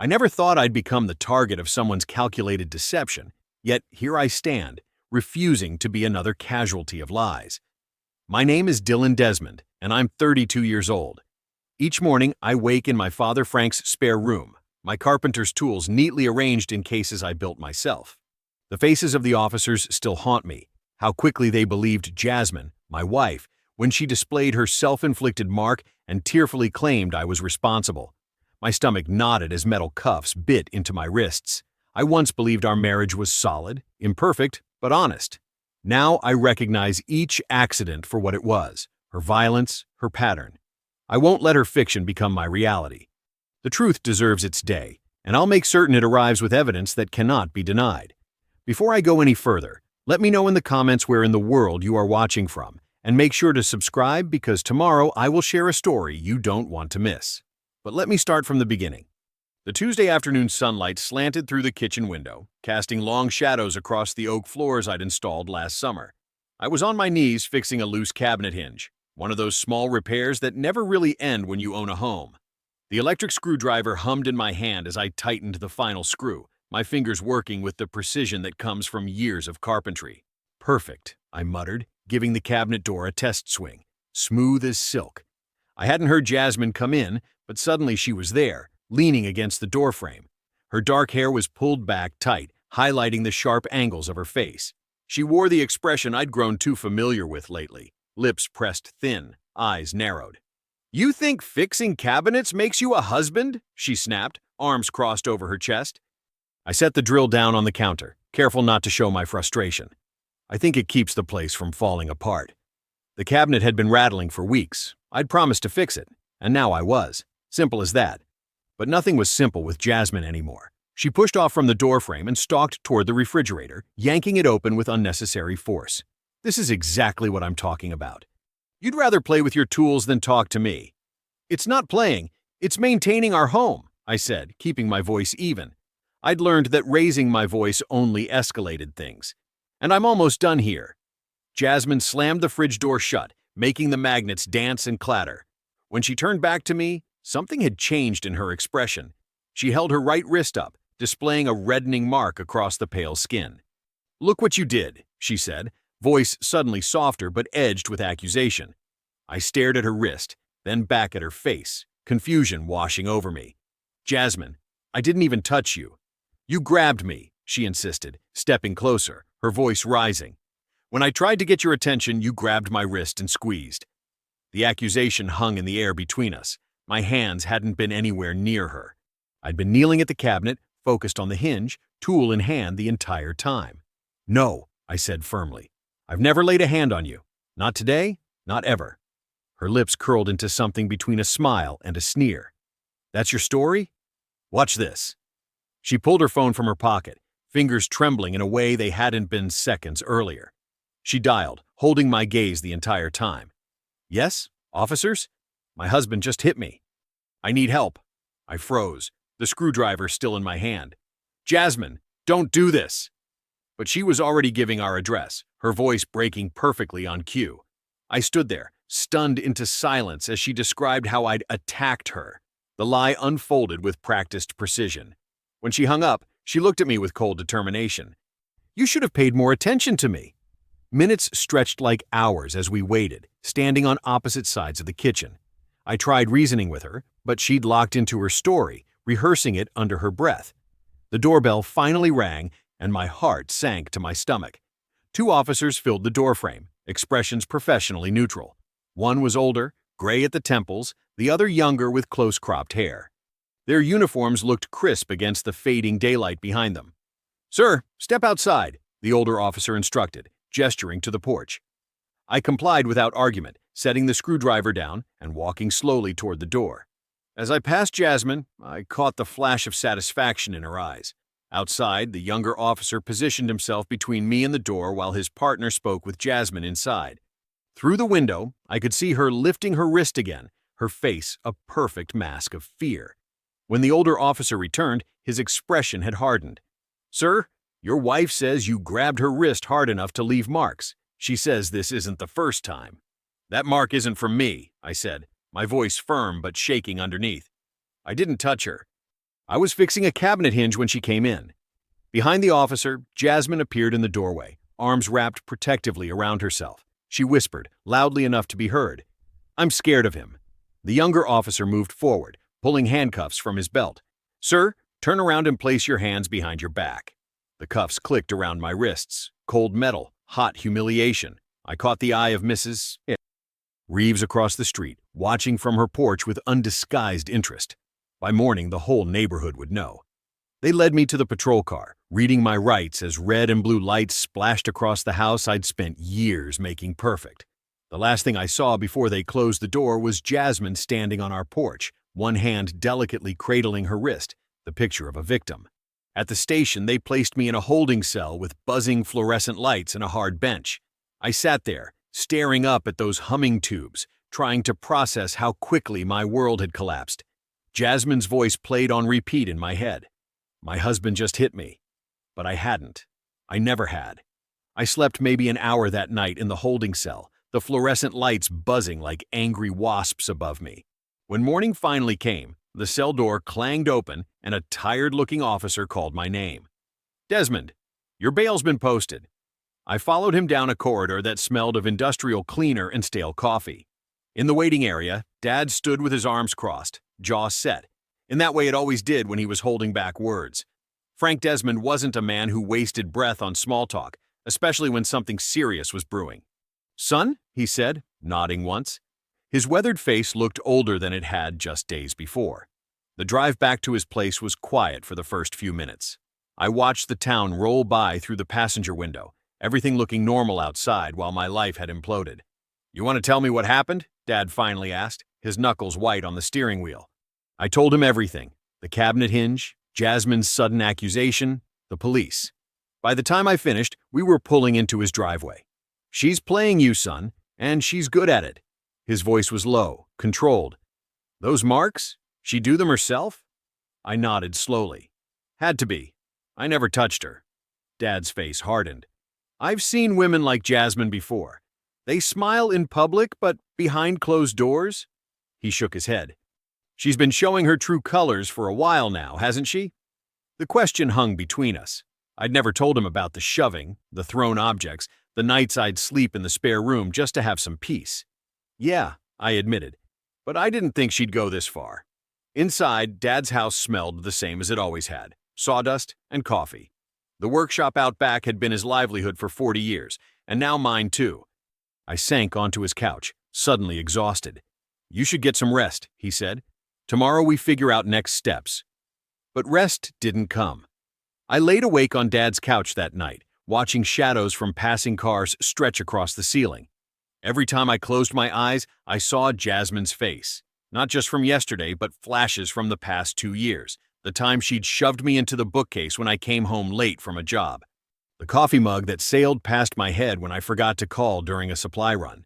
I never thought I'd become the target of someone's calculated deception, yet here I stand, refusing to be another casualty of lies. My name is Dylan Desmond, and I'm 32 years old. Each morning, I wake in my father Frank's spare room, my carpenter's tools neatly arranged in cases I built myself. The faces of the officers still haunt me, how quickly they believed Jasmine, my wife, when she displayed her self-inflicted mark and tearfully claimed I was responsible. My stomach knotted as metal cuffs bit into my wrists. I once believed our marriage was solid, imperfect, but honest. Now I recognize each accident for what it was, her violence, her pattern. I won't let her fiction become my reality. The truth deserves its day, and I'll make certain it arrives with evidence that cannot be denied. Before I go any further, let me know in the comments where in the world you are watching from, and make sure to subscribe because tomorrow I will share a story you don't want to miss. But let me start from the beginning. The Tuesday afternoon sunlight slanted through the kitchen window, casting long shadows across the oak floors I'd installed last summer. I was on my knees fixing a loose cabinet hinge, one of those small repairs that never really end when you own a home. The electric screwdriver hummed in my hand as I tightened the final screw, my fingers working with the precision that comes from years of carpentry. "Perfect," I muttered, giving the cabinet door a test swing. Smooth as silk. I hadn't heard Jasmine come in, but suddenly she was there, leaning against the doorframe. Her dark hair was pulled back tight, highlighting the sharp angles of her face. She wore the expression I'd grown too familiar with lately, lips pressed thin, eyes narrowed. "You think fixing cabinets makes you a husband?" she snapped, arms crossed over her chest. I set the drill down on the counter, careful not to show my frustration. I think it keeps the place from falling apart. The cabinet had been rattling for weeks. I'd promised to fix it, and now I was. Simple as that. But nothing was simple with Jasmine anymore. She pushed off from the doorframe and stalked toward the refrigerator, yanking it open with unnecessary force. This is exactly what I'm talking about. You'd rather play with your tools than talk to me. "It's not playing, it's maintaining our home," I said, keeping my voice even. I'd learned that raising my voice only escalated things. "And I'm almost done here." Jasmine slammed the fridge door shut, making the magnets dance and clatter. When she turned back to me, something had changed in her expression. She held her right wrist up, displaying a reddening mark across the pale skin. "Look what you did," she said, voice suddenly softer but edged with accusation. I stared at her wrist, then back at her face, confusion washing over me. "Jasmine, I didn't even touch you." "You grabbed me," she insisted, stepping closer, her voice rising. "When I tried to get your attention, you grabbed my wrist and squeezed." The accusation hung in the air between us. My hands hadn't been anywhere near her. I'd been kneeling at the cabinet, focused on the hinge, tool in hand the entire time. "No," I said firmly. "I've never laid a hand on you. Not today, not ever." Her lips curled into something between a smile and a sneer. "That's your story? Watch this." She pulled her phone from her pocket, fingers trembling in a way they hadn't been seconds earlier. She dialed, holding my gaze the entire time. "Yes, officers? My husband just hit me. I need help." I froze, the screwdriver still in my hand. "Jasmine, don't do this." But she was already giving our address, her voice breaking perfectly on cue. I stood there, stunned into silence as she described how I'd attacked her. The lie unfolded with practiced precision. When she hung up, she looked at me with cold determination. "You should have paid more attention to me." Minutes stretched like hours as we waited, standing on opposite sides of the kitchen. I tried reasoning with her, but she'd locked into her story, rehearsing it under her breath. The doorbell finally rang, and my heart sank to my stomach. Two officers filled the doorframe, expressions professionally neutral. One was older, gray at the temples, the other younger with close-cropped hair. Their uniforms looked crisp against the fading daylight behind them. "Sir, step outside," the older officer instructed, gesturing to the porch. I complied without argument, setting the screwdriver down and walking slowly toward the door. As I passed Jasmine, I caught the flash of satisfaction in her eyes. Outside, the younger officer positioned himself between me and the door while his partner spoke with Jasmine inside. Through the window, I could see her lifting her wrist again, her face a perfect mask of fear. When the older officer returned, his expression had hardened. "Sir, your wife says you grabbed her wrist hard enough to leave marks. She says this isn't the first time." "That mark isn't from me," I said, my voice firm but shaking underneath. "I didn't touch her." I was fixing a cabinet hinge when she came in. Behind the officer, Jasmine appeared in the doorway, arms wrapped protectively around herself. She whispered, loudly enough to be heard, "I'm scared of him." The younger officer moved forward, pulling handcuffs from his belt. "Sir, turn around and place your hands behind your back." The cuffs clicked around my wrists. Cold metal, hot humiliation. I caught the eye of Mrs. Reeves across the street, watching from her porch with undisguised interest. By morning, the whole neighborhood would know. They led me to the patrol car, reading my rights as red and blue lights splashed across the house I'd spent years making perfect. The last thing I saw before they closed the door was Jasmine standing on our porch, one hand delicately cradling her wrist, the picture of a victim. At the station, they placed me in a holding cell with buzzing fluorescent lights and a hard bench. I sat there, staring up at those humming tubes, trying to process how quickly my world had collapsed. Jasmine's voice played on repeat in my head. My husband just hit me. But I hadn't. I never had. I slept maybe an hour that night in the holding cell, the fluorescent lights buzzing like angry wasps above me. When morning finally came, the cell door clanged open and a tired-looking officer called my name. "Desmond, your bail's been posted." I followed him down a corridor that smelled of industrial cleaner and stale coffee. In the waiting area, Dad stood with his arms crossed, jaw set, in that way it always did when he was holding back words. Frank Desmond wasn't a man who wasted breath on small talk, especially when something serious was brewing. "Son," he said, nodding once. His weathered face looked older than it had just days before. The drive back to his place was quiet for the first few minutes. I watched the town roll by through the passenger window, everything looking normal outside while my life had imploded. "You want to tell me what happened?" Dad finally asked, his knuckles white on the steering wheel. I told him everything: the cabinet hinge, Jasmine's sudden accusation, the police. By the time I finished, we were pulling into his driveway. "She's playing you, son, and she's good at it." His voice was low, controlled. "Those marks? She do them herself?" I nodded slowly. "Had to be. I never touched her." Dad's face hardened. "I've seen women like Jasmine before. They smile in public, but behind closed doors?" He shook his head. "She's been showing her true colors for a while now, hasn't she?" The question hung between us. I'd never told him about the shoving, the thrown objects, the nights I'd sleep in the spare room just to have some peace. "Yeah," I admitted, "but I didn't think she'd go this far." Inside, Dad's house smelled the same as it always had: sawdust and coffee. The workshop out back had been his livelihood for 40 years, and now mine too. I sank onto his couch, suddenly exhausted. "You should get some rest," he said. "Tomorrow we figure out next steps." But rest didn't come. I laid awake on Dad's couch that night, watching shadows from passing cars stretch across the ceiling. Every time I closed my eyes, I saw Jasmine's face. Not just from yesterday, but flashes from the past 2 years. The time she'd shoved me into the bookcase when I came home late from a job. The coffee mug that sailed past my head when I forgot to call during a supply run.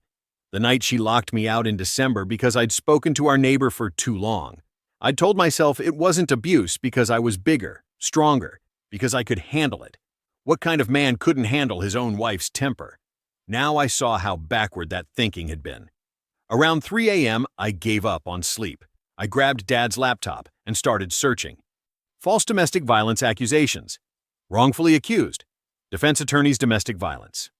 The night she locked me out in December because I'd spoken to our neighbor for too long. I'd told myself it wasn't abuse because I was bigger, stronger, because I could handle it. What kind of man couldn't handle his own wife's temper? Now I saw how backward that thinking had been. Around 3 a.m., I gave up on sleep. I grabbed Dad's laptop and started searching. False domestic violence accusations. Wrongfully accused. Defense attorney's domestic violence.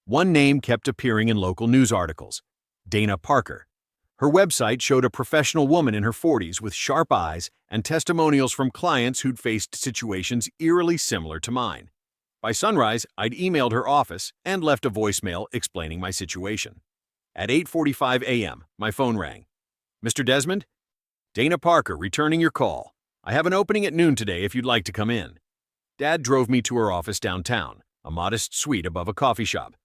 One name kept appearing in local news articles: Dana Parker. Her website showed a professional woman in her 40s with sharp eyes and testimonials from clients who'd faced situations eerily similar to mine. By sunrise, I'd emailed her office and left a voicemail explaining my situation. At 8:45 a.m., my phone rang. "Mr. Desmond? Dana Parker, returning your call. I have an opening at noon today if you'd like to come in." Dad drove me to her office downtown, a modest suite above a coffee shop.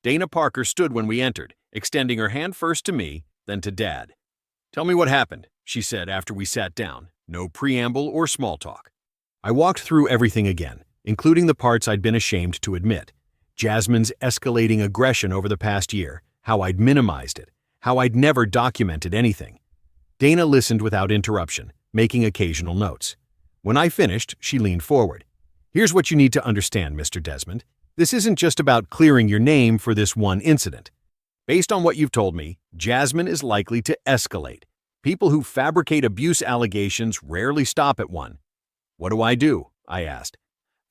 Dana Parker stood when we entered, extending her hand first to me, then to Dad. "Tell me what happened," she said after we sat down. No preamble or small talk. I walked through everything again, including the parts I'd been ashamed to admit. Jasmine's escalating aggression over the past year, how I'd minimized it, how I'd never documented anything. Dana listened without interruption, making occasional notes. When I finished, she leaned forward. "Here's what you need to understand, Mr. Desmond. This isn't just about clearing your name for this one incident. Based on what you've told me, Jasmine is likely to escalate. People who fabricate abuse allegations rarely stop at one. "What do I do?" I asked.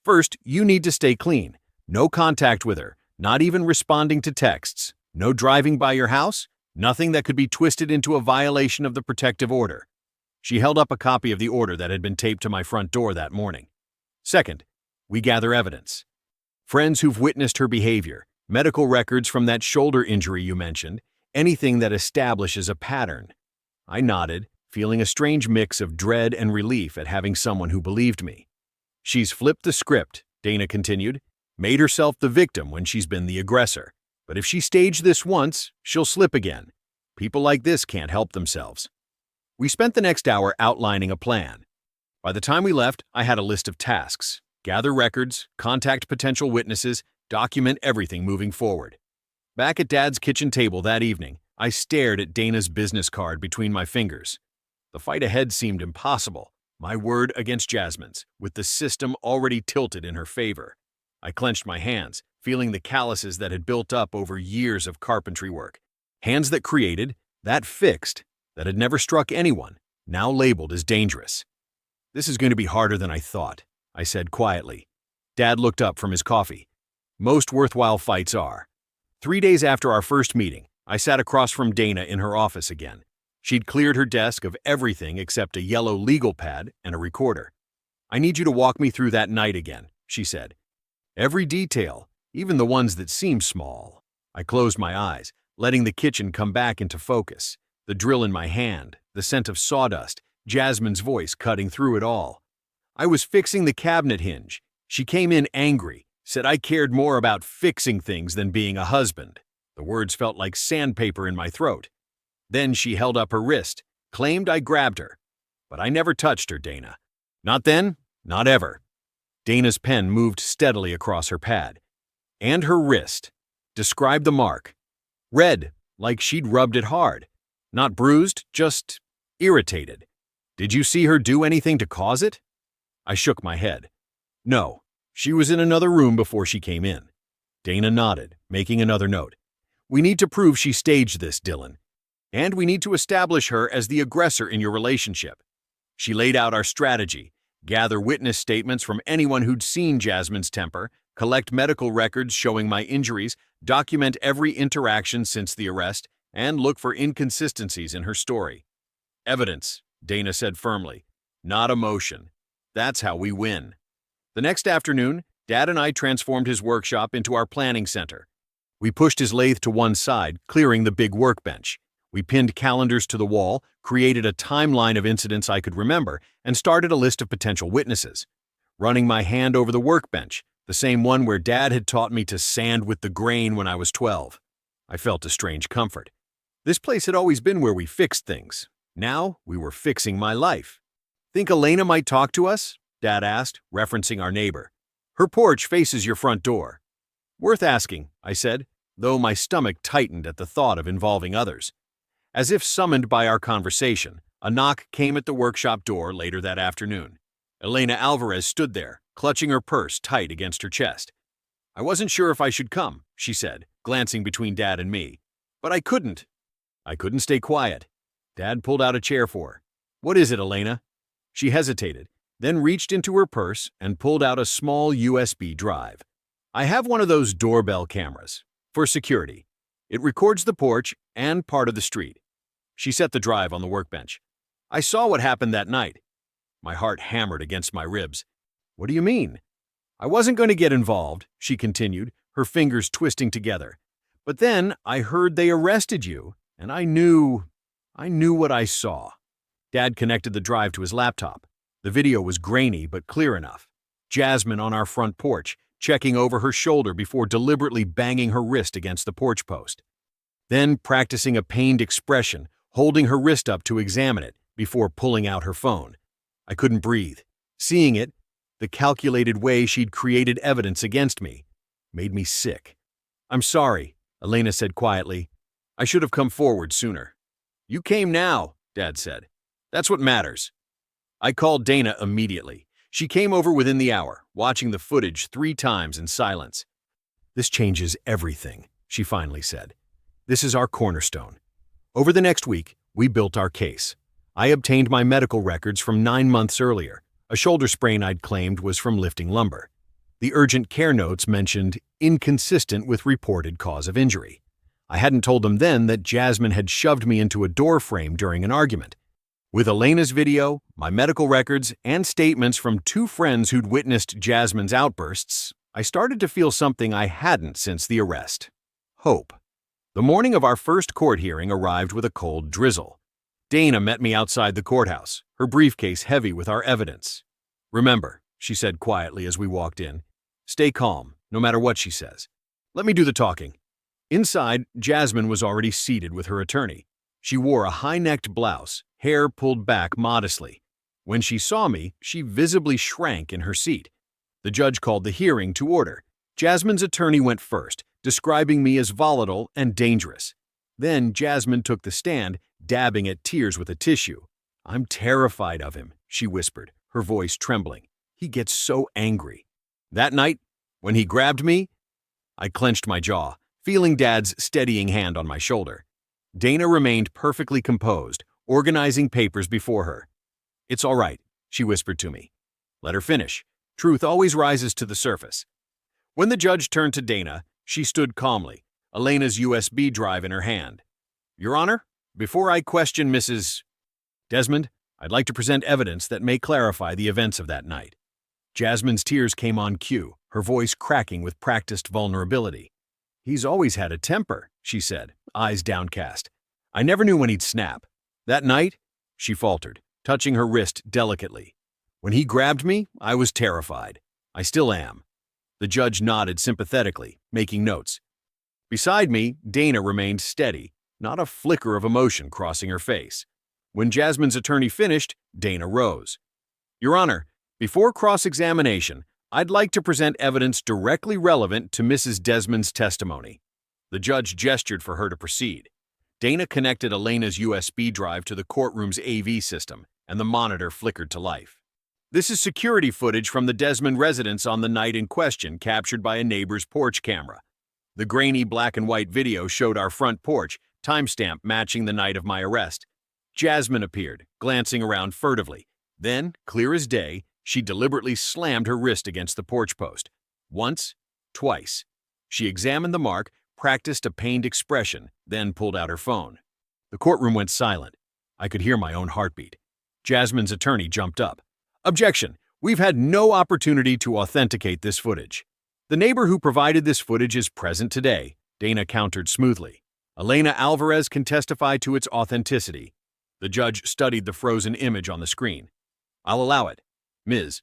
"First, you need to stay clean. No contact with her, not even responding to texts. No driving by your house, nothing that could be twisted into a violation of the protective order." She held up a copy of the order that had been taped to my front door that morning. "Second, we gather evidence. Friends who've witnessed her behavior, medical records from that shoulder injury you mentioned, anything that establishes a pattern." I nodded, feeling a strange mix of dread and relief at having someone who believed me. "She's flipped the script," Dana continued, "made herself the victim when she's been the aggressor. But if she staged this once, she'll slip again. People like this can't help themselves." We spent the next hour outlining a plan. By the time we left, I had a list of tasks: gather records, contact potential witnesses, document everything moving forward. Back at Dad's kitchen table that evening, I stared at Dana's business card between my fingers. The fight ahead seemed impossible, my word against Jasmine's, with the system already tilted in her favor. I clenched my hands, feeling the calluses that had built up over years of carpentry work. Hands that created, that fixed, that had never struck anyone, now labeled as dangerous. "This is going to be harder than I thought," I said quietly. Dad looked up from his coffee. "Most worthwhile fights are." 3 days after our first meeting, I sat across from Dana in her office again. She'd cleared her desk of everything except a yellow legal pad and a recorder. "I need you to walk me through that night again," she said. "Every detail, even the ones that seem small." I closed my eyes, letting the kitchen come back into focus. The drill in my hand, the scent of sawdust, Jasmine's voice cutting through it all. I was fixing the cabinet hinge. She came in angry, said I cared more about fixing things than being a husband. The words felt like sandpaper in my throat. Then she held up her wrist, claimed I grabbed her. But I never touched her, Dana. Not then, not ever. Dana's pen moved steadily across her pad. "And her wrist. Describe the mark. Red, like she'd rubbed it hard. Not bruised, just irritated. Did you see her do anything to cause it?" I shook my head. "No, she was in another room before she came in." Dana nodded, making another note. "We need to prove she staged this, Dylan. And we need to establish her as the aggressor in your relationship." She laid out our strategy: gather witness statements from anyone who'd seen Jasmine's temper, collect medical records showing my injuries, document every interaction since the arrest, and look for inconsistencies in her story. "Evidence," Dana said firmly, "not emotion. That's how we win." The next afternoon, Dad and I transformed his workshop into our planning center. We pushed his lathe to one side, clearing the big workbench. We pinned calendars to the wall, created a timeline of incidents I could remember, and started a list of potential witnesses. Running my hand over the workbench, the same one where Dad had taught me to sand with the grain when I was 12. I felt a strange comfort. This place had always been where we fixed things. Now we were fixing my life. "Think Elena might talk to us?" Dad asked, referencing our neighbor. "Her porch faces your front door." "Worth asking," I said, though my stomach tightened at the thought of involving others. As if summoned by our conversation, a knock came at the workshop door later that afternoon. Elena Alvarez stood there, clutching her purse tight against her chest. "I wasn't sure if I should come," she said, glancing between Dad and me. "But I couldn't." I couldn't stay quiet. Dad pulled out a chair for her. "What is it, Elena?" She hesitated, then reached into her purse and pulled out a small USB drive. "I have one of those doorbell cameras, for security. It records the porch and part of the street." She set the drive on the workbench. "I saw what happened that night." My heart hammered against my ribs. "What do you mean?" "I wasn't going to get involved," she continued, her fingers twisting together. "But then I heard they arrested you, and I knew what I saw." Dad connected the drive to his laptop. The video was grainy but clear enough. Jasmine on our front porch, checking over her shoulder before deliberately banging her wrist against the porch post. Then practicing a pained expression, holding her wrist up to examine it before pulling out her phone. I couldn't breathe. Seeing it, the calculated way she'd created evidence against me, made me sick. "I'm sorry," Elena said quietly. "I should have come forward sooner." "You came now," Dad said. "That's what matters." I called Dana immediately. She came over within the hour, watching the footage 3 times in silence. "This changes everything," she finally said. "This is our cornerstone." Over the next week, we built our case. I obtained my medical records from 9 months earlier, A shoulder sprain I'd claimed was from lifting lumber. The urgent care notes mentioned inconsistent with reported cause of injury. I hadn't told them then that Jasmine had shoved me into a door frame during an argument. With Elena's video, my medical records, and statements from 2 friends who'd witnessed Jasmine's outbursts, I started to feel something I hadn't since the arrest: hope. The morning of our first court hearing arrived with a cold drizzle. Dana met me outside the courthouse, her briefcase heavy with our evidence. "Remember," she said quietly as we walked in, "stay calm, no matter what she says. Let me do the talking." Inside, Jasmine was already seated with her attorney. She wore a high-necked blouse, hair pulled back modestly. When she saw me, she visibly shrank in her seat. The judge called the hearing to order. Jasmine's attorney went first, describing me as volatile and dangerous. Then Jasmine took the stand, dabbing at tears with a tissue. "I'm terrified of him," she whispered, her voice trembling. "He gets so angry." That night, when he grabbed me, I clenched my jaw, feeling Dad's steadying hand on my shoulder. Dana remained perfectly composed, organizing papers before her. "It's all right," she whispered to me. "Let her finish. Truth always rises to the surface." When the judge turned to Dana, she stood calmly, Elena's USB drive in her hand. "Your Honor, before I question Mrs. Desmond, I'd like to present evidence that may clarify the events of that night." Jasmine's tears came on cue, her voice cracking with practiced vulnerability. "He's always had a temper," she said, eyes downcast. "I never knew when he'd snap. That night," she faltered, touching her wrist delicately. "When he grabbed me, I was terrified. I still am." The judge nodded sympathetically, making notes. Beside me, Dana remained steady, not a flicker of emotion crossing her face. When Jasmine's attorney finished, Dana rose. "Your Honor, before cross-examination, I'd like to present evidence directly relevant to Mrs. Desmond's testimony." The judge gestured for her to proceed. Dana connected Elena's USB drive to the courtroom's AV system, and the monitor flickered to life. "This is security footage from the Desmond residence on the night in question, captured by a neighbor's porch camera. The grainy black and white video showed our front porch, timestamp matching the night of my arrest. Jasmine appeared, glancing around furtively. Then, clear as day, she deliberately slammed her wrist against the porch post. Once, twice. She examined the mark, practiced a pained expression, then pulled out her phone. The courtroom went silent. I could hear my own heartbeat. Jasmine's attorney jumped up. "Objection! We've had no opportunity to authenticate this footage." "The neighbor who provided this footage is present today," Dana countered smoothly. "Elena Alvarez can testify to its authenticity." The judge studied the frozen image on the screen. "I'll allow it. Ms.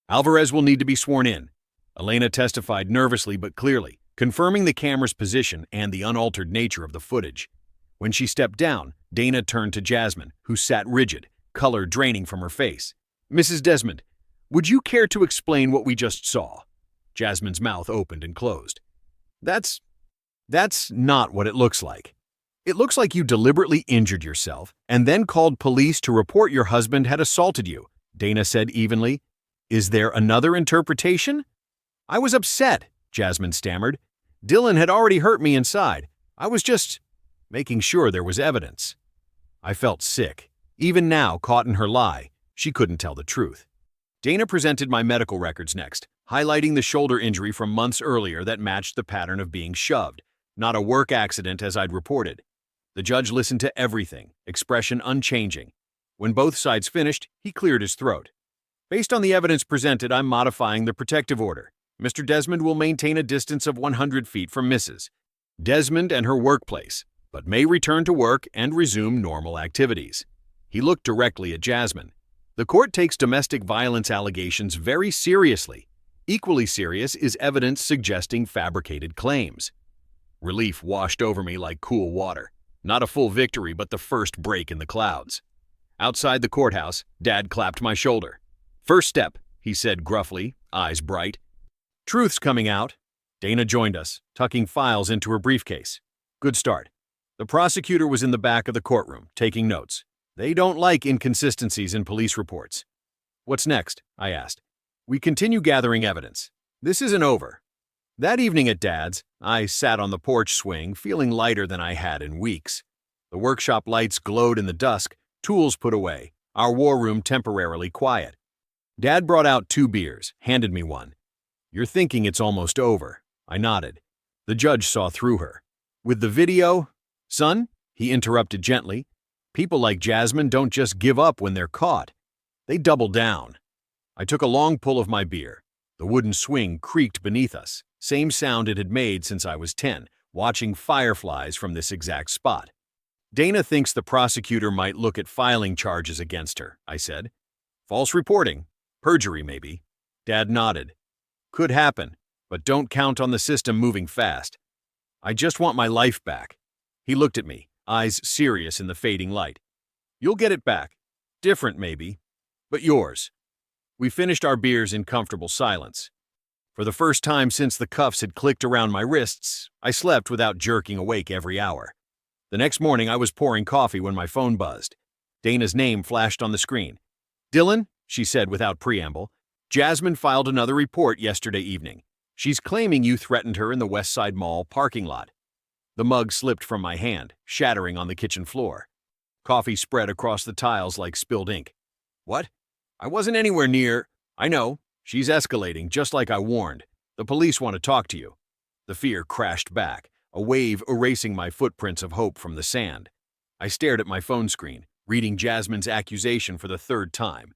Alvarez will need to be sworn in." Elena testified nervously but clearly, confirming the camera's position and the unaltered nature of the footage. When she stepped down, Dana turned to Jasmine, who sat rigid, color draining from her face. "Mrs. Desmond, would you care to explain what we just saw?" Jasmine's mouth opened and closed. That's not what it looks like. It looks like you deliberately injured yourself and then called police to report your husband had assaulted you," Dana said evenly. "Is there another interpretation?" "I was upset," Jasmine stammered. "Dylan had already hurt me inside. I was just making sure there was evidence." I felt sick. Even now, caught in her lie, she couldn't tell the truth. Dana presented my medical records next, highlighting the shoulder injury from months earlier that matched the pattern of being shoved, not a work accident as I'd reported. The judge listened to everything, expression unchanging. When both sides finished, he cleared his throat. "Based on the evidence presented, I'm modifying the protective order. Mr. Desmond will maintain a distance of 100 feet from Mrs. Desmond and her workplace, but may return to work and resume normal activities." He looked directly at Jasmine. "The court takes domestic violence allegations very seriously. Equally serious is evidence suggesting fabricated claims." Relief washed over me like cool water. Not a full victory, but the first break in the clouds. Outside the courthouse, Dad clapped my shoulder. "First step," he said gruffly, eyes bright. "Truth's coming out." Dana joined us, tucking files into her briefcase. "Good start." The prosecutor was in the back of the courtroom, taking notes. They don't like inconsistencies in police reports. "What's next?" I asked. "We continue gathering evidence. This isn't over." That evening at Dad's, I sat on the porch swing, feeling lighter than I had in weeks. The workshop lights glowed in the dusk, tools put away, our war room temporarily quiet. Dad brought out 2 beers, handed me one. You're thinking it's almost over. I nodded. The judge saw through her. With the video, son, he interrupted gently, people like Jasmine don't just give up when they're caught. They double down. I took a long pull of my beer. The wooden swing creaked beneath us, same sound it had made since I was 10, watching fireflies from this exact spot. Dana thinks the prosecutor might look at filing charges against her, I said. False reporting. Perjury, maybe. Dad nodded. Could happen, but don't count on the system moving fast. I just want my life back. He looked at me, eyes serious in the fading light. You'll get it back. Different, maybe, but yours. We finished our beers in comfortable silence. For the first time since the cuffs had clicked around my wrists, I slept without jerking awake every hour. The next morning, I was pouring coffee when my phone buzzed. Dana's name flashed on the screen. Dylan, she said without preamble, Jasmine filed another report yesterday evening. She's claiming you threatened her in the West Side Mall parking lot. The mug slipped from my hand, shattering on the kitchen floor. Coffee spread across the tiles like spilled ink. What? I wasn't anywhere near. I know. She's escalating, just like I warned. The police want to talk to you. The fear crashed back, a wave erasing my footprints of hope from the sand. I stared at my phone screen, reading Jasmine's accusation for the 3rd time.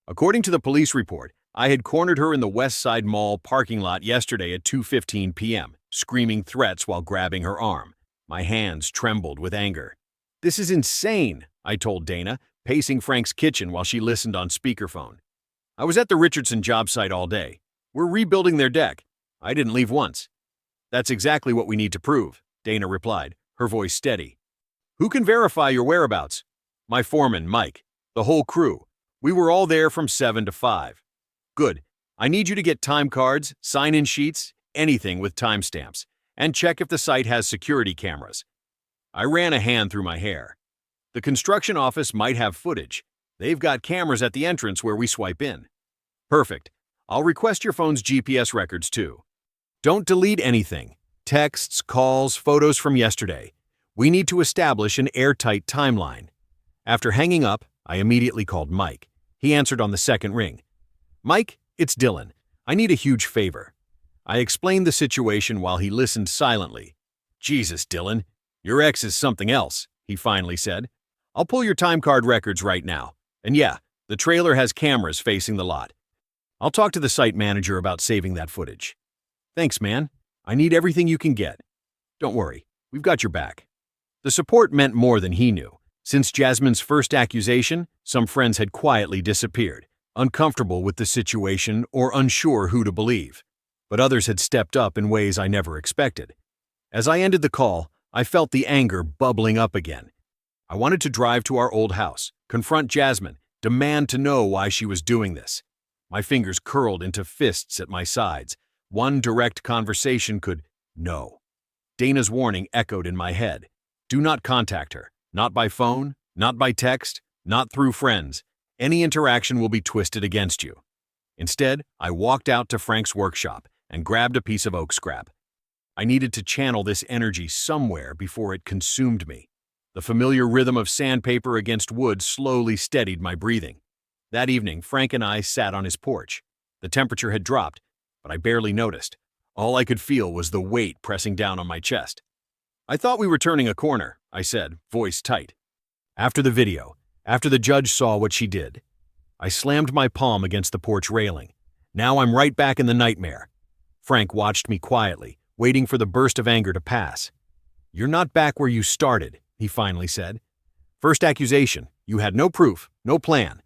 According to the police report, I had cornered her in the West Side Mall parking lot yesterday at 2:15 p.m., screaming threats while grabbing her arm. My hands trembled with anger. This is insane, I told Dana, pacing Frank's kitchen while she listened on speakerphone. I was at the Richardson job site all day. We're rebuilding their deck. I didn't leave once. That's exactly what we need to prove, Dana replied, her voice steady. Who can verify your whereabouts? My foreman, Mike. The whole crew. We were all there from 7 to 5. Good. I need you to get time cards, sign-in sheets, anything with timestamps, and check if the site has security cameras. I ran a hand through my hair. The construction office might have footage. They've got cameras at the entrance where we swipe in. Perfect. I'll request your phone's GPS records too. Don't delete anything. Texts, calls, photos from yesterday. We need to establish an airtight timeline. After hanging up, I immediately called Mike. He answered on the 2nd ring. Mike, it's Dylan. I need a huge favor. I explained the situation while he listened silently. Jesus, Dylan, your ex is something else, he finally said. I'll pull your time card records right now. And yeah, the trailer has cameras facing the lot. I'll talk to the site manager about saving that footage. Thanks, man. I need everything you can get. Don't worry, we've got your back. The support meant more than he knew. Since Jasmine's first accusation, some friends had quietly disappeared, uncomfortable with the situation or unsure who to believe. But others had stepped up in ways I never expected. As I ended the call, I felt the anger bubbling up again. I wanted to drive to our old house, confront Jasmine, demand to know why she was doing this. My fingers curled into fists at my sides. One direct conversation could... No. Dana's warning echoed in my head. Do not contact her. Not by phone, not by text, not through friends. Any interaction will be twisted against you. Instead, I walked out to Frank's workshop and grabbed a piece of oak scrap. I needed to channel this energy somewhere before it consumed me. The familiar rhythm of sandpaper against wood slowly steadied my breathing. That evening, Frank and I sat on his porch. The temperature had dropped, but I barely noticed. All I could feel was the weight pressing down on my chest. I thought we were turning a corner, I said, voice tight. After the video, after the judge saw what she did, I slammed my palm against the porch railing. Now I'm right back in the nightmare. Frank watched me quietly, waiting for the burst of anger to pass. You're not back where you started, he finally said. First accusation, you had no proof, no plan.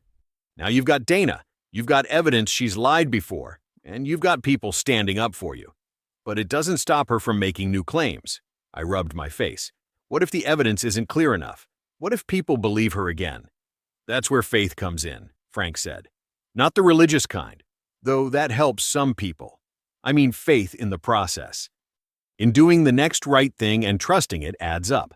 Now you've got Dana, you've got evidence she's lied before, and you've got people standing up for you. But it doesn't stop her from making new claims. I rubbed my face. What if the evidence isn't clear enough? What if people believe her again? That's where faith comes in, Frank said. Not the religious kind, though that helps some people. I mean faith in the process. In doing the next right thing and trusting it adds up.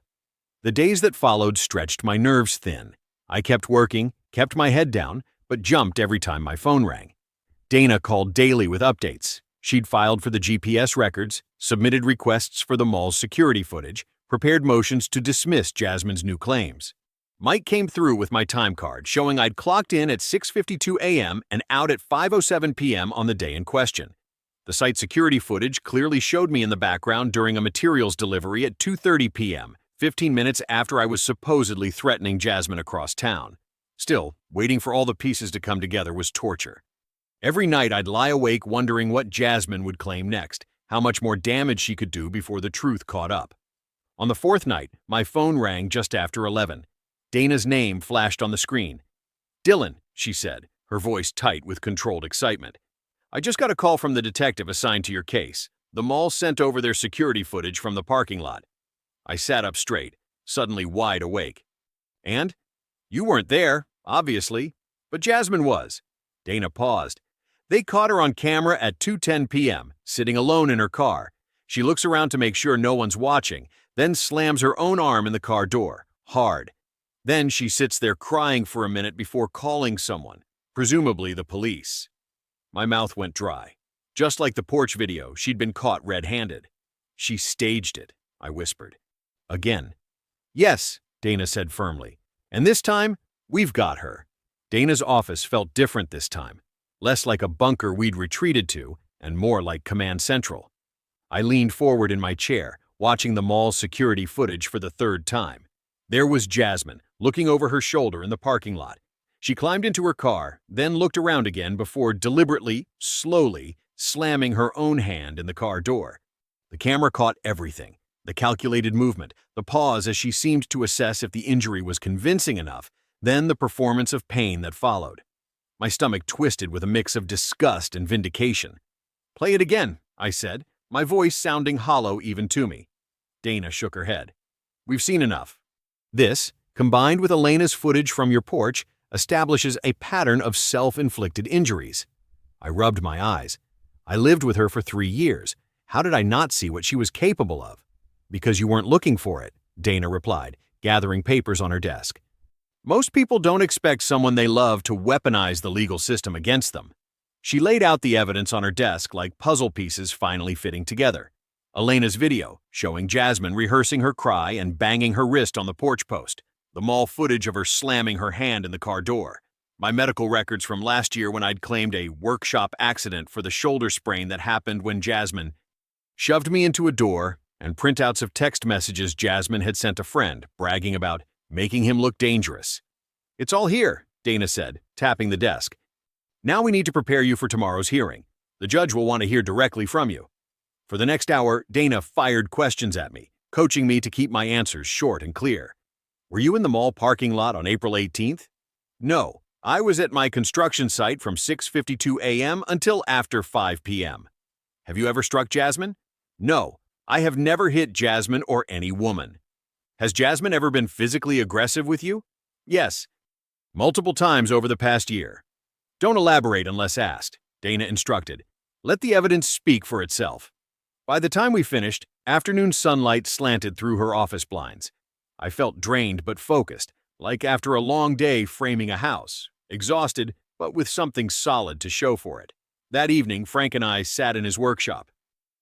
The days that followed stretched my nerves thin. I kept working, kept my head down, but jumped every time my phone rang. Dana called daily with updates. She'd filed for the GPS records, submitted requests for the mall's security footage, prepared motions to dismiss Jasmine's new claims. Mike came through with my time card, showing I'd clocked in at 6:52 a.m. and out at 5:07 p.m. on the day in question. The site security footage clearly showed me in the background during a materials delivery at 2:30 p.m., 15 minutes after I was supposedly threatening Jasmine across town. Still, waiting for all the pieces to come together was torture. Every night I'd lie awake wondering what Jasmine would claim next, how much more damage she could do before the truth caught up. On the fourth night, my phone rang just after 11. Dana's name flashed on the screen. "Dylan," she said, her voice tight with controlled excitement. "I just got a call from the detective assigned to your case. The mall sent over their security footage from the parking lot." I sat up straight, suddenly wide awake. "And? You weren't there, obviously, but Jasmine was." Dana paused. "They caught her on camera at 2:10 p.m., sitting alone in her car. She looks around to make sure no one's watching, then slams her own arm in the car door, hard. Then she sits there crying for a minute before calling someone, presumably the police." My mouth went dry. Just like the porch video, she'd been caught red-handed. "She staged it," I whispered. Again. "Yes," Dana said firmly. "And this time, we've got her." Dana's office felt different this time, less like a bunker we'd retreated to, and more like Command Central. I leaned forward in my chair, watching the mall's security footage for the third time. There was Jasmine, looking over her shoulder in the parking lot. She climbed into her car, then looked around again before deliberately, slowly, slamming her own hand in the car door. The camera caught everything: the calculated movement, the pause as she seemed to assess if the injury was convincing enough, then the performance of pain that followed. My stomach twisted with a mix of disgust and vindication. "Play it again," I said, my voice sounding hollow even to me. Dana shook her head. "We've seen enough. This, combined with Elena's footage from your porch, establishes a pattern of self-inflicted injuries." I rubbed my eyes. "I lived with her for 3 years. How did I not see what she was capable of?" "Because you weren't looking for it," Dana replied, gathering papers on her desk. "Most people don't expect someone they love to weaponize the legal system against them." She laid out the evidence on her desk like puzzle pieces finally fitting together. Elena's video, showing Jasmine rehearsing her cry and banging her wrist on the porch post. The mall footage of her slamming her hand in the car door. My medical records from last year when I'd claimed a workshop accident for the shoulder sprain that happened when Jasmine shoved me into a door, and printouts of text messages Jasmine had sent a friend, bragging about making him look dangerous. "It's all here," Dana said, tapping the desk. "Now we need to prepare you for tomorrow's hearing. The judge will want to hear directly from you." For the next hour, Dana fired questions at me, coaching me to keep my answers short and clear. "Were you in the mall parking lot on April 18th? "No, I was at my construction site from 6:52 a.m. until after 5 p.m. "Have you ever struck Jasmine?" "No, I have never hit Jasmine or any woman." "Has Jasmine ever been physically aggressive with you?" "Yes, multiple times over the past year." "Don't elaborate unless asked," Dana instructed. "Let the evidence speak for itself." By the time we finished, afternoon sunlight slanted through her office blinds. I felt drained but focused, like after a long day framing a house, exhausted but with something solid to show for it. That evening, Frank and I sat in his workshop.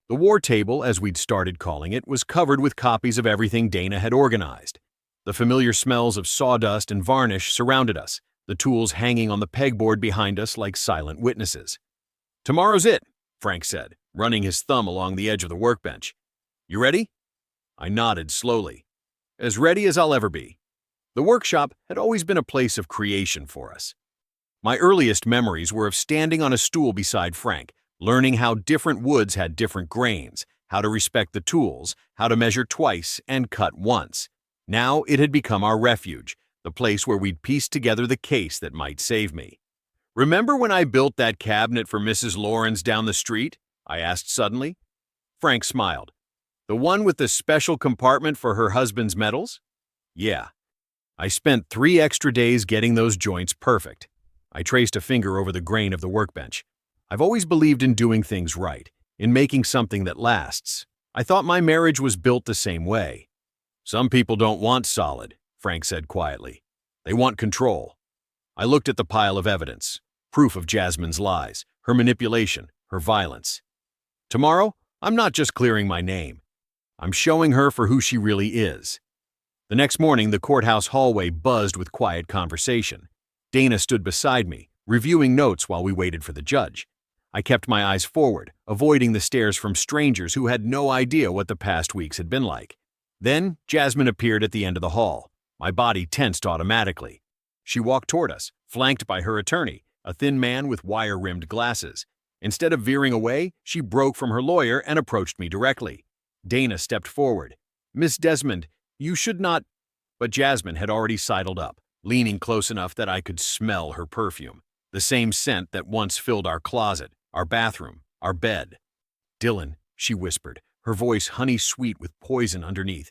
The war table, as we'd started calling it, was covered with copies of everything Dana had organized. The familiar smells of sawdust and varnish surrounded us, the tools hanging on the pegboard behind us like silent witnesses. "Tomorrow's it," Frank said, running his thumb along the edge of the workbench. "You ready?" I nodded slowly. As ready as I'll ever be. The workshop had always been a place of creation for us. My earliest memories were of standing on a stool beside Frank, learning how different woods had different grains, how to respect the tools, how to measure twice and cut once. Now it had become our refuge, the place where we'd piece together the case that might save me. "Remember when I built that cabinet for Mrs. Lawrence down the street?" I asked suddenly. Frank smiled. "The one with the special compartment for her husband's medals?" "Yeah. I spent 3 extra days getting those joints perfect." I traced a finger over the grain of the workbench. "I've always believed in doing things right, in making something that lasts. I thought my marriage was built the same way." "Some people don't want solid," Frank said quietly. "They want control." I looked at the pile of evidence, proof of Jasmine's lies, her manipulation, her violence. "Tomorrow, I'm not just clearing my name. I'm showing her for who she really is." The next morning, the courthouse hallway buzzed with quiet conversation. Dana stood beside me, reviewing notes while we waited for the judge. I kept my eyes forward, avoiding the stares from strangers who had no idea what the past weeks had been like. Then, Jasmine appeared at the end of the hall. My body tensed automatically. She walked toward us, flanked by her attorney, a thin man with wire-rimmed glasses. Instead of veering away, she broke from her lawyer and approached me directly. Dana stepped forward. "Miss Desmond, you should not—" But Jasmine had already sidled up, leaning close enough that I could smell her perfume, the same scent that once filled our closet, our bathroom, our bed. "Dylan," she whispered, her voice honey-sweet with poison underneath.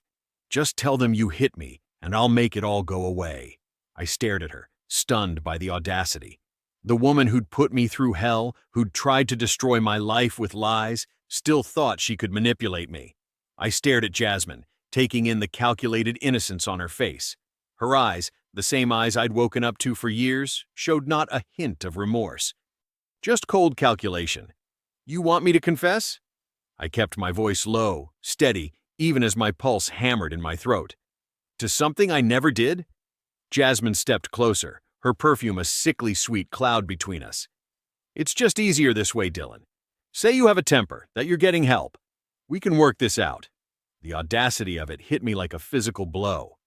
"Just tell them you hit me, and I'll make it all go away." I stared at her, stunned by the audacity. The woman who'd put me through hell, who'd tried to destroy my life with lies, still thought she could manipulate me. I stared at Jasmine, taking in the calculated innocence on her face. Her eyes, the same eyes I'd woken up to for years, showed not a hint of remorse. Just cold calculation. "You want me to confess?" I kept my voice low, steady, even as my pulse hammered in my throat. "To something I never did?" Jasmine stepped closer, her perfume a sickly sweet cloud between us. "It's just easier this way, Dylan. Say you have a temper, that you're getting help. We can work this out." The audacity of it hit me like a physical blow.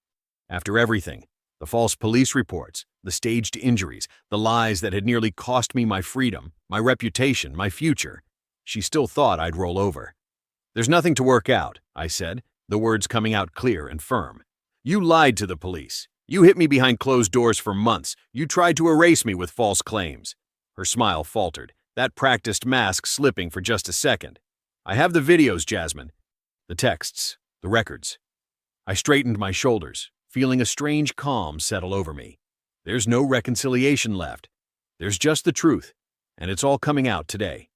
After everything, the false police reports, the staged injuries, the lies that had nearly cost me my freedom, my reputation, my future, she still thought I'd roll over. "There's nothing to work out," I said, the words coming out clear and firm. "You lied to the police. You hit me behind closed doors for months. You tried to erase me with false claims." Her smile faltered, that practiced mask slipping for just a second. "I have the videos, Jasmine. The texts, the records." I straightened my shoulders, feeling a strange calm settle over me. There's no reconciliation left. There's just the truth, and it's all coming out today.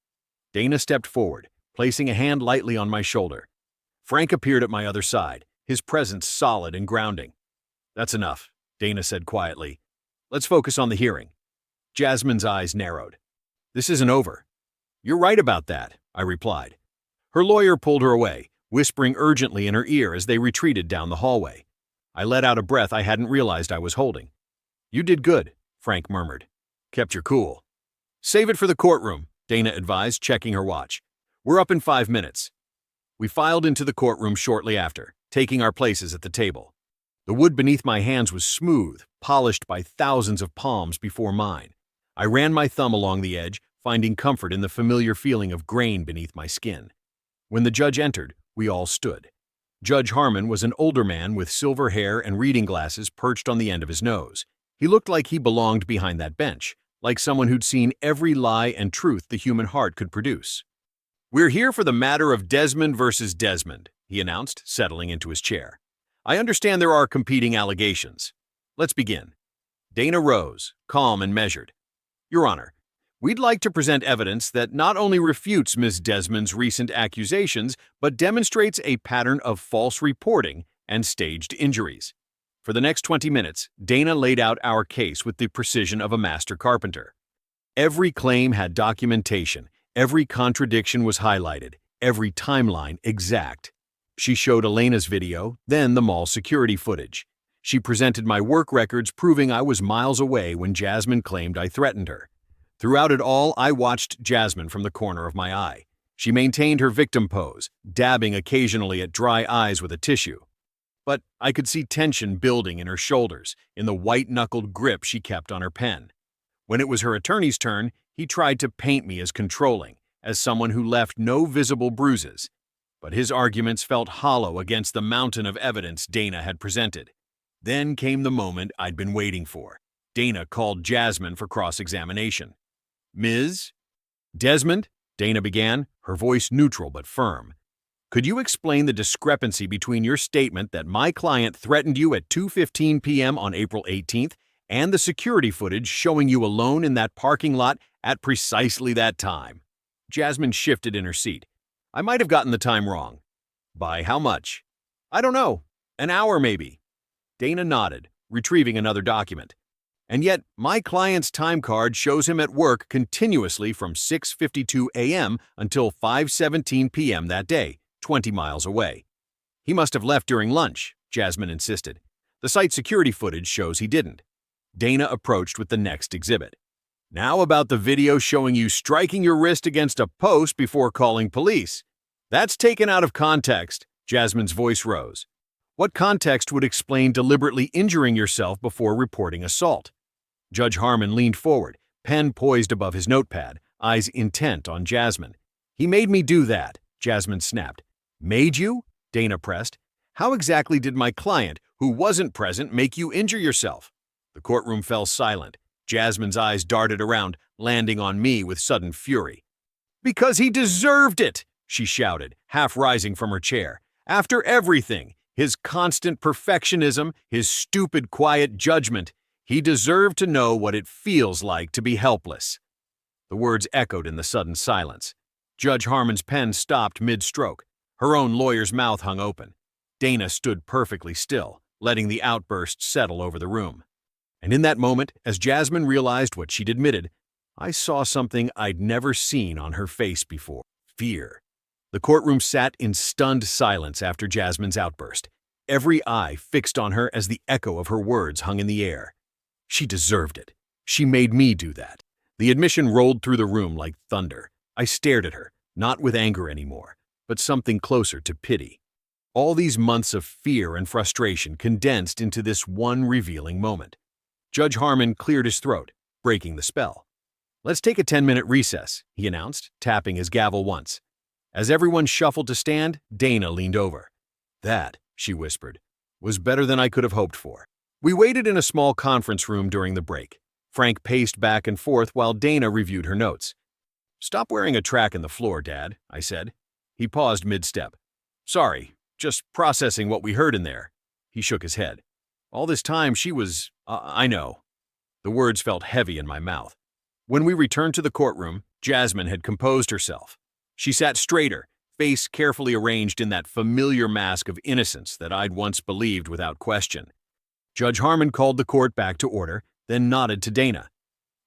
Dana stepped forward, placing a hand lightly on my shoulder. Frank appeared at my other side, his presence solid and grounding. "That's enough," Dana said quietly. "Let's focus on the hearing." Jasmine's eyes narrowed. "This isn't over." "You're right about that," I replied. Her lawyer pulled her away, whispering urgently in her ear as they retreated down the hallway. I let out a breath I hadn't realized I was holding. "You did good," Frank murmured. "Kept your cool." "Save it for the courtroom," Dana advised, checking her watch. "We're up in 5 minutes." We filed into the courtroom shortly after, taking our places at the table. The wood beneath my hands was smooth, polished by thousands of palms before mine. I ran my thumb along the edge, finding comfort in the familiar feeling of grain beneath my skin. When the judge entered, we all stood. Judge Harmon was an older man with silver hair and reading glasses perched on the end of his nose. He looked like he belonged behind that bench, like someone who'd seen every lie and truth the human heart could produce. "We're here for the matter of Desmond versus Desmond," he announced, settling into his chair. "I understand there are competing allegations. Let's begin." Dana rose, calm and measured. "Your Honor, we'd like to present evidence that not only refutes Ms. Desmond's recent accusations, but demonstrates a pattern of false reporting and staged injuries." For the next 20 minutes, Dana laid out our case with the precision of a master carpenter. Every claim had documentation, every contradiction was highlighted, every timeline exact. She showed Elena's video, then the mall security footage. She presented my work records proving I was miles away when Jasmine claimed I threatened her. Throughout it all, I watched Jasmine from the corner of my eye. She maintained her victim pose, dabbing occasionally at dry eyes with a tissue. But I could see tension building in her shoulders, in the white-knuckled grip she kept on her pen. When it was her attorney's turn, he tried to paint me as controlling, as someone who left no visible bruises. But his arguments felt hollow against the mountain of evidence Dana had presented. Then came the moment I'd been waiting for. Dana called Jasmine for cross-examination. "Ms. Desmond," Dana began, her voice neutral but firm. "Could you explain the discrepancy between your statement that my client threatened you at 2:15 p.m. on April 18th and the security footage showing you alone in that parking lot at precisely that time?" Jasmine shifted in her seat. "I might have gotten the time wrong." "By how much?" "I don't know. An hour, maybe." Dana nodded, retrieving another document. "And yet, my client's time card shows him at work continuously from 6:52 a.m. until 5:17 p.m. that day, 20 miles away." "He must have left during lunch," Jasmine insisted. The site security footage shows he didn't. Dana approached with the next exhibit. Now about the video showing you striking your wrist against a post before calling police. That's taken out of context. Jasmine's voice rose. What context would explain deliberately injuring yourself before reporting assault? Judge Harmon leaned forward, pen poised above his notepad, eyes intent on Jasmine. He made me do that, Jasmine snapped. Made you? Dana pressed. How exactly did my client, who wasn't present, make you injure yourself? The courtroom fell silent. Jasmine's eyes darted around, landing on me with sudden fury. Because he deserved it, she shouted, half rising from her chair. After everything, his constant perfectionism, his stupid quiet judgment, he deserved to know what it feels like to be helpless. The words echoed in the sudden silence. Judge Harmon's pen stopped mid-stroke. Her own lawyer's mouth hung open. Dana stood perfectly still, letting the outburst settle over the room. And in that moment, as Jasmine realized what she'd admitted, I saw something I'd never seen on her face before. Fear. The courtroom sat in stunned silence after Jasmine's outburst, every eye fixed on her as the echo of her words hung in the air. She deserved it. She made me do that. The admission rolled through the room like thunder. I stared at her, not with anger anymore, but something closer to pity. All these months of fear and frustration condensed into this one revealing moment. Judge Harmon cleared his throat, breaking the spell. Let's take a 10-minute recess, he announced, tapping his gavel once. As everyone shuffled to stand, Dana leaned over. That, she whispered, was better than I could have hoped for. We waited in a small conference room during the break. Frank paced back and forth while Dana reviewed her notes. Stop wearing a track in the floor, Dad, I said. He paused mid-step. Sorry, just processing what we heard in there. He shook his head. All this time she was, I know. The words felt heavy in my mouth. When we returned to the courtroom, Jasmine had composed herself. She sat straighter, face carefully arranged in that familiar mask of innocence that I'd once believed without question. Judge Harmon called the court back to order, then nodded to Dana.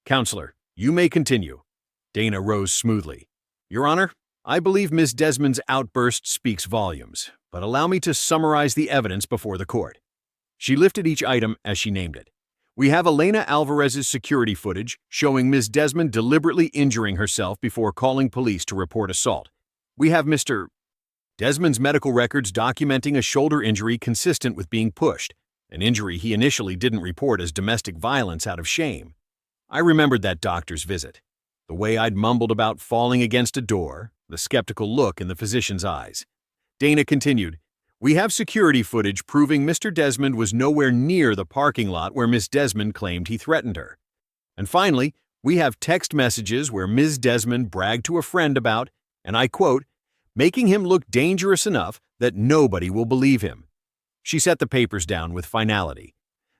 Counselor, you may continue. Dana rose smoothly. Your Honor, I believe Ms. Desmond's outburst speaks volumes, but allow me to summarize the evidence before the court. She lifted each item as she named it. We have Elena Alvarez's security footage showing Ms. Desmond deliberately injuring herself before calling police to report assault. We have Mr. Desmond's medical records documenting a shoulder injury consistent with being pushed, an injury he initially didn't report as domestic violence out of shame. I remembered that doctor's visit, the way I'd mumbled about falling against a door, the skeptical look in the physician's eyes. Dana continued, We have security footage proving Mr. Desmond was nowhere near the parking lot where Miss Desmond claimed he threatened her. And finally, we have text messages where Ms. Desmond bragged to a friend about, and I quote, making him look dangerous enough that nobody will believe him. She set the papers down with finality.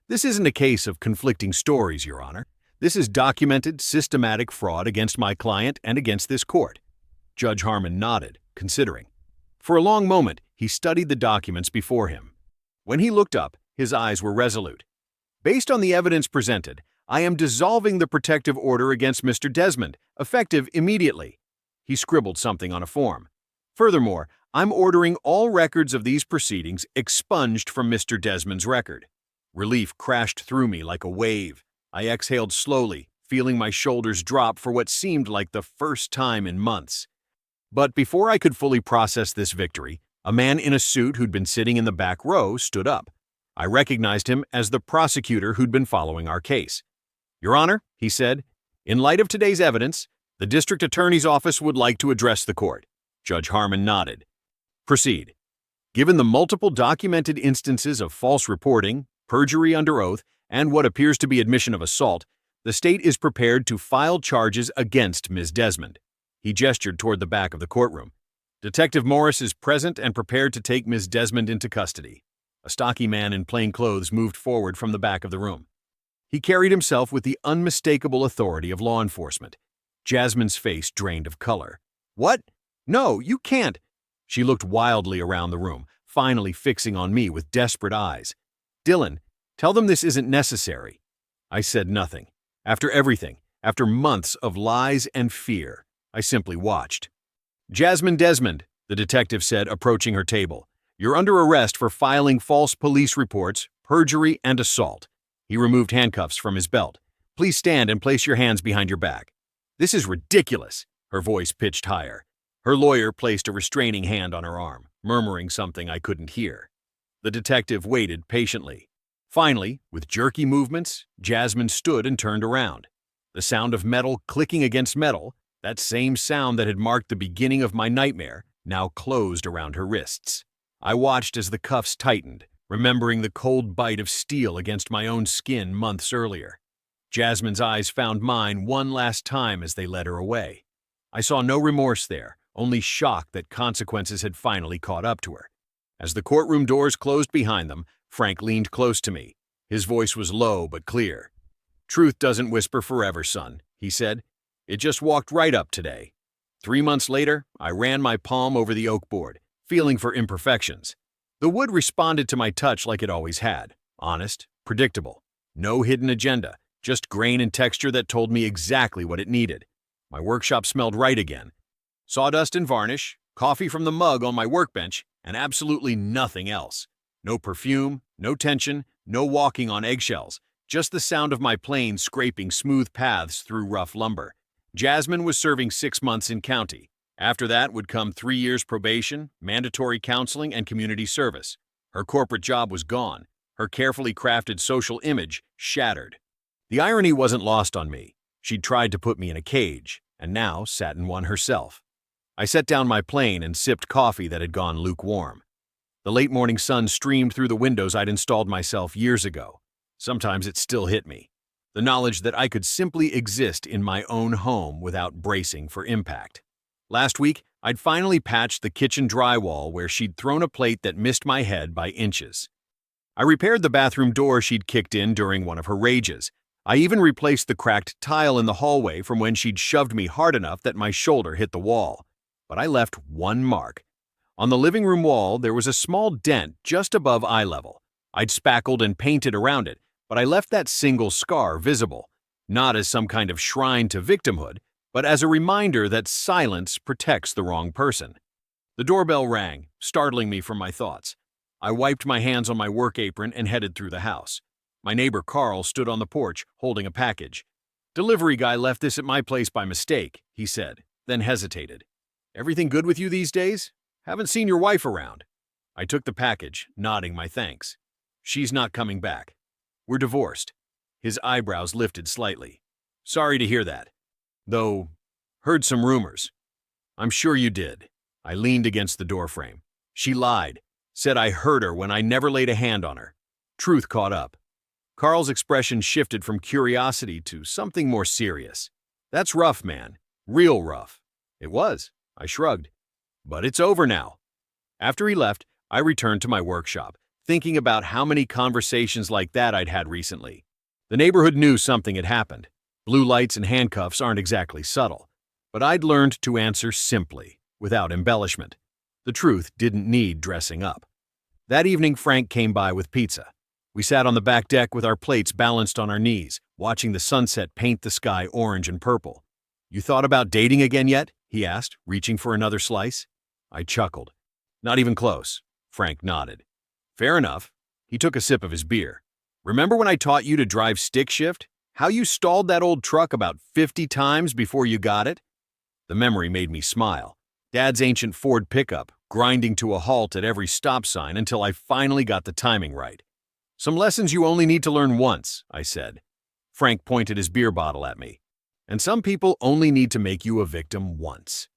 This isn't a case of conflicting stories, Your Honor. This is documented, systematic fraud against my client and against this court. Judge Harmon nodded, considering. For a long moment, he studied the documents before him. When he looked up, his eyes were resolute. Based on the evidence presented, I am dissolving the protective order against Mr. Desmond, effective immediately. He scribbled something on a form. Furthermore, I'm ordering all records of these proceedings expunged from Mr. Desmond's record. Relief crashed through me like a wave. I exhaled slowly, feeling my shoulders drop for what seemed like the first time in months. But before I could fully process this victory, a man in a suit who'd been sitting in the back row stood up. I recognized him as the prosecutor who'd been following our case. Your Honor, he said, in light of today's evidence, the district attorney's office would like to address the court. Judge Harmon nodded. Proceed. Given the multiple documented instances of false reporting, perjury under oath, and what appears to be admission of assault, the state is prepared to file charges against Ms. Desmond. He gestured toward the back of the courtroom. Detective Morris is present and prepared to take Ms. Desmond into custody. A stocky man in plain clothes moved forward from the back of the room. He carried himself with the unmistakable authority of law enforcement. Jasmine's face drained of color. What? No, you can't. She looked wildly around the room, finally fixing on me with desperate eyes. Dylan, tell them this isn't necessary. I said nothing. After everything, after months of lies and fear, I simply watched. Jasmine Desmond, the detective said, approaching her table. You're under arrest for filing false police reports, perjury, and assault. He removed handcuffs from his belt. Please stand and place your hands behind your back. This is ridiculous. Her voice pitched higher. Her lawyer placed a restraining hand on her arm, murmuring something I couldn't hear. The detective waited patiently. Finally, with jerky movements, Jasmine stood and turned around. The sound of metal clicking against metal, that same sound that had marked the beginning of my nightmare, now closed around her wrists. I watched as the cuffs tightened, remembering the cold bite of steel against my own skin months earlier. Jasmine's eyes found mine one last time as they led her away. I saw no remorse there, only shock that consequences had finally caught up to her. As the courtroom doors closed behind them, Frank leaned close to me. His voice was low but clear. "Truth doesn't whisper forever, son," he said. "It just walked right up today." 3 months later, I ran my palm over the oak board, feeling for imperfections. The wood responded to my touch like it always had. Honest, predictable. No hidden agenda, just grain and texture that told me exactly what it needed. My workshop smelled right again. Sawdust and varnish, coffee from the mug on my workbench, and absolutely nothing else. No perfume, no tension, no walking on eggshells, just the sound of my plane scraping smooth paths through rough lumber. Jasmine was serving 6 months in county. After that would come 3 years probation, mandatory counseling, and community service. Her corporate job was gone, her carefully crafted social image shattered. The irony wasn't lost on me. She'd tried to put me in a cage, and now sat in one herself. I set down my plane and sipped coffee that had gone lukewarm. The late morning sun streamed through the windows I'd installed myself years ago. Sometimes it still hit me. The knowledge that I could simply exist in my own home without bracing for impact. Last week, I'd finally patched the kitchen drywall where she'd thrown a plate that missed my head by inches. I repaired the bathroom door she'd kicked in during one of her rages. I even replaced the cracked tile in the hallway from when she'd shoved me hard enough that my shoulder hit the wall. But I left one mark. On the living room wall, there was a small dent just above eye level. I'd spackled and painted around it, but I left that single scar visible, not as some kind of shrine to victimhood, but as a reminder that silence protects the wrong person. The doorbell rang, startling me from my thoughts. I wiped my hands on my work apron and headed through the house. My neighbor Carl stood on the porch, holding a package. "Delivery guy left this at my place by mistake," he said, then hesitated. "Everything good with you these days? Haven't seen your wife around." I took the package, nodding my thanks. "She's not coming back. We're divorced." His eyebrows lifted slightly. "Sorry to hear that. Though, heard some rumors." "I'm sure you did." I leaned against the doorframe. "She lied. Said I hurt her when I never laid a hand on her." Truth caught up. Carl's expression shifted from curiosity to something more serious. "That's rough, man. Real rough." "It was." I shrugged. "But it's over now." After he left, I returned to my workshop, thinking about how many conversations like that I'd had recently. The neighborhood knew something had happened. Blue lights and handcuffs aren't exactly subtle. But I'd learned to answer simply, without embellishment. The truth didn't need dressing up. That evening, Frank came by with pizza. We sat on the back deck with our plates balanced on our knees, watching the sunset paint the sky orange and purple. "You thought about dating again yet?" he asked, reaching for another slice. I chuckled. "Not even close." Frank nodded. "Fair enough." He took a sip of his beer. "Remember when I taught you to drive stick shift? How you stalled that old truck about 50 times before you got it?" The memory made me smile. Dad's ancient Ford pickup, grinding to a halt at every stop sign until I finally got the timing right. "Some lessons you only need to learn once," I said. Frank pointed his beer bottle at me. "And some people only need to make you a victim once."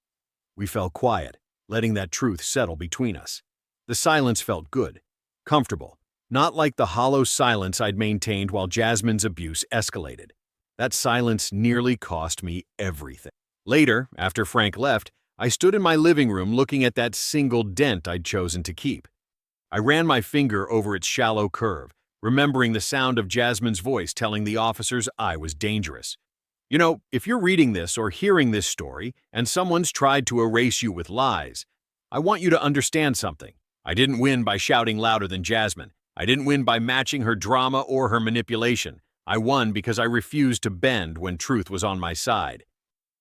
We fell quiet, letting that truth settle between us. The silence felt good, comfortable, not like the hollow silence I'd maintained while Jasmine's abuse escalated. That silence nearly cost me everything. Later, after Frank left, I stood in my living room looking at that single dent I'd chosen to keep. I ran my finger over its shallow curve, remembering the sound of Jasmine's voice telling the officers I was dangerous. You know, if you're reading this or hearing this story and someone's tried to erase you with lies, I want you to understand something. I didn't win by shouting louder than Jasmine. I didn't win by matching her drama or her manipulation. I won because I refused to bend when truth was on my side.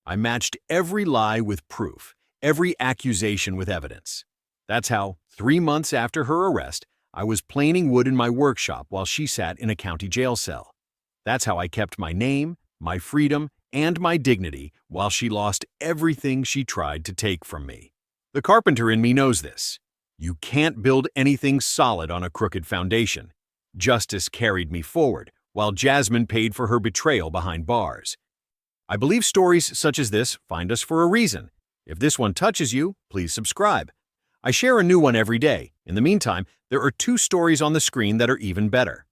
I matched every lie with proof, every accusation with evidence. That's how, 3 months after her arrest, I was planing wood in my workshop while she sat in a county jail cell. That's how I kept my name, my freedom, and my dignity while she lost everything she tried to take from me. The carpenter in me knows this. You can't build anything solid on a crooked foundation. Justice carried me forward, while Jasmine paid for her betrayal behind bars. I believe stories such as this find us for a reason. If this one touches you, please subscribe. I share a new one every day. In the meantime, there are 2 stories on the screen that are even better.